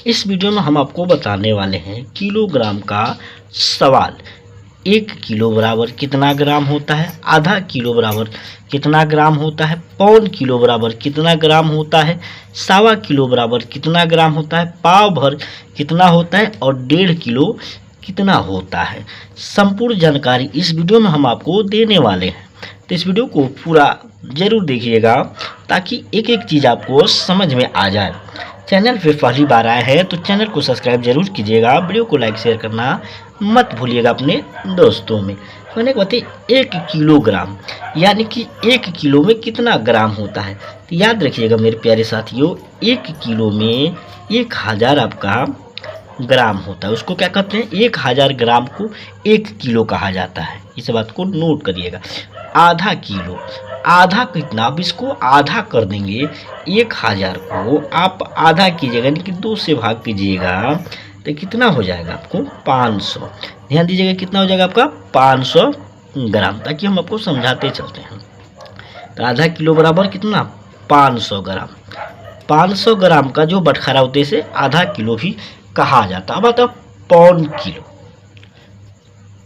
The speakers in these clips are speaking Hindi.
इस वीडियो में हम आपको बताने वाले हैं किलोग्राम का सवाल। 1 किलो बराबर कितना ग्राम होता है, आधा किलो बराबर कितना ग्राम होता है, पौन किलो बराबर कितना ग्राम होता है, सवा किलो बराबर कितना ग्राम होता है, पाव भर कितना होता है और 1.5 किलो कितना होता है। संपूर्ण जानकारी इस वीडियो में हम आपको देने वाले हैं, तो इस वीडियो को पूरा जरूर देखिएगा ताकि एक एक चीज़ आपको समझ में आ जाए। चैनल पे पहली बार आए हैं तो चैनल को सब्सक्राइब जरूर कीजिएगा, वीडियो को लाइक शेयर करना मत भूलिएगा अपने दोस्तों में। मैंने कहते 1 किलोग्राम यानी कि 1 किलो में कितना ग्राम होता है, तो याद रखिएगा मेरे प्यारे साथियों, 1 किलो में 1000 आपका ग्राम होता है। उसको क्या कहते हैं, 1000 ग्राम को 1 किलो कहा जाता है। इस बात को नोट करिएगा। आधा किलो, आधा कितना, अब इसको आधा कर देंगे। 1000 को आप आधा कीजिएगा यानी कि 2 से भाग कीजिएगा तो कितना हो जाएगा आपको 500। ध्यान दीजिएगा कितना हो जाएगा आपका 500 ग्राम, ताकि हम आपको समझाते चलते हैं। तो आधा किलो बराबर कितना 500 ग्राम। 500 ग्राम का जो बटखरा होते से आधा किलो भी कहा जाता। अब आता पौन किलो।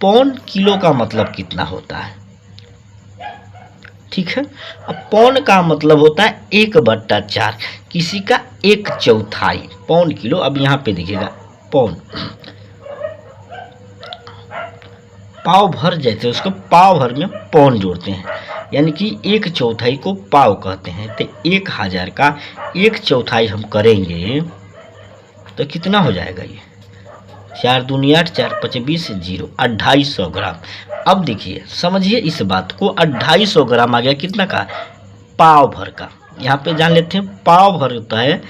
पौन किलो का मतलब कितना होता है, ठीक है। अब पौन का मतलब होता है 1/4, किसी का 1/4 पौन किलो। अब यहाँ पे देखिएगा पौन, पाव भर जैसे उसको पाव भर में पौन जोड़ते हैं, यानी कि 1/4 को पाव कहते हैं। तो 1000 का 1/4 हम करेंगे तो कितना हो जाएगा, ये 4 दूनी 8, 4 5 20, 0 250 ग्राम। अब देखिए समझिए इस बात को, 250 ग्राम आ गया कितना का, पाव भर का। यहाँ पे जान लेते हैं पाव भर होता है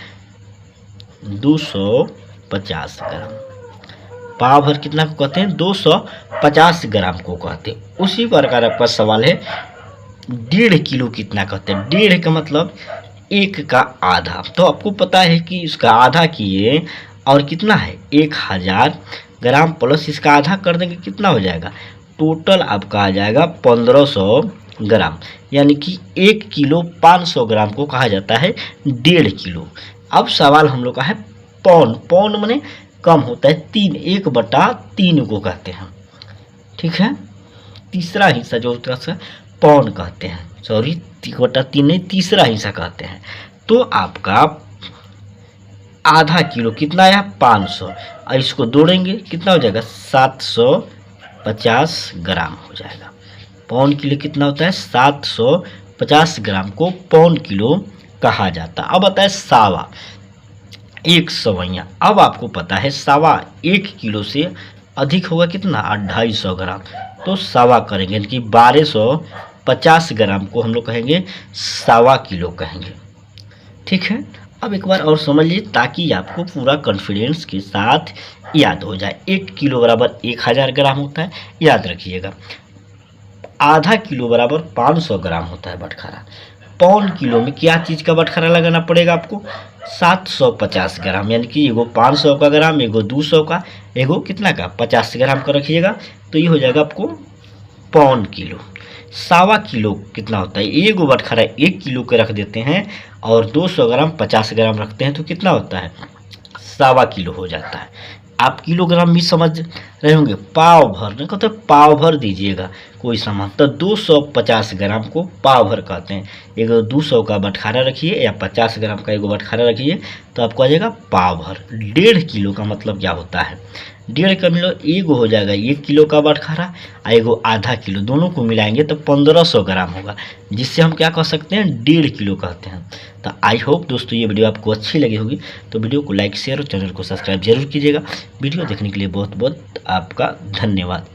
250 ग्राम। पाव भर कितना को कहते हैं, 250 ग्राम को कहते हैं। उसी प्रकार आपका सवाल है 1.5 किलो कितना कहते हैं। 1.5 का मतलब 1 का आधा, तो आपको पता है कि इसका आधा किए और कितना है 1000 ग्राम प्लस इसका आधा कर देंगे कितना हो जाएगा, टोटल आपका आ जाएगा 1500 ग्राम। यानी कि 1 किलो 500 ग्राम को कहा जाता है 1.5 किलो। अब सवाल हम लोग का है पौन। पौन माने कम होता है 3, 1/3 को कहते हैं, ठीक है। तीसरा हिस्सा जो होता है पौन कहते हैं, सॉरी 1/3 नहीं, तीसरा हिस्सा कहते हैं। तो आपका आधा किलो कितना आया 500, और इसको जोड़ेंगे कितना हो जाएगा 750 ग्राम हो जाएगा। पौन किलो कितना होता है 750 ग्राम को पौन किलो कहा जाता। अब आता है सावा, 1 सवैया। अब आपको पता है सावा 1 किलो से अधिक होगा कितना 250 ग्राम, तो सावा करेंगे यानी कि 1250 ग्राम को हम लोग कहेंगे सावा किलो कहेंगे, ठीक है। अब एक बार और समझ लीजिए ताकि आपको पूरा कॉन्फिडेंस के साथ याद हो जाए। 1 किलो बराबर 1000 ग्राम होता है, याद रखिएगा। आधा किलो बराबर 500 ग्राम होता है बटखरा। पौन किलो में क्या चीज़ का बटखरा लगाना पड़ेगा आपको, 750 ग्राम, यानी कि एगो 500 का ग्राम, एगो 200 का, एगो कितना का 50 ग्राम का रखिएगा, तो ये हो जाएगा आपको पौन किलो। सवा किलो कितना होता है, एगो बटखरा 1 किलो के रख देते हैं और 200 ग्राम 50 ग्राम रखते हैं तो कितना होता है, सवा किलो हो जाता है। आप किलोग्राम भी समझ रहे होंगे। पाव भर नहीं कहते, पाव भर दीजिएगा कोई सामान, तो 250 ग्राम को पाव भर कहते हैं। एगो 200 का बटखारा रखिए या 50 ग्राम का एगो बटखारा रखिए तो आपको आ जाएगा पाव भर। 1.5 किलो का मतलब क्या होता है, 1.5 का मतलब एगो हो जाएगा 1 किलो का बटखारा और एगो आधा किलो, दोनों को मिलाएंगे तो 1500 ग्राम होगा, जिससे हम क्या कह सकते हैं 1.5 किलो कहते हैं। तो आई होप दोस्तों ये वीडियो आपको अच्छी लगी होगी, तो वीडियो को लाइक शेयर और चैनल को सब्सक्राइब जरूर कीजिएगा। वीडियो देखने के लिए बहुत बहुत आपका धन्यवाद।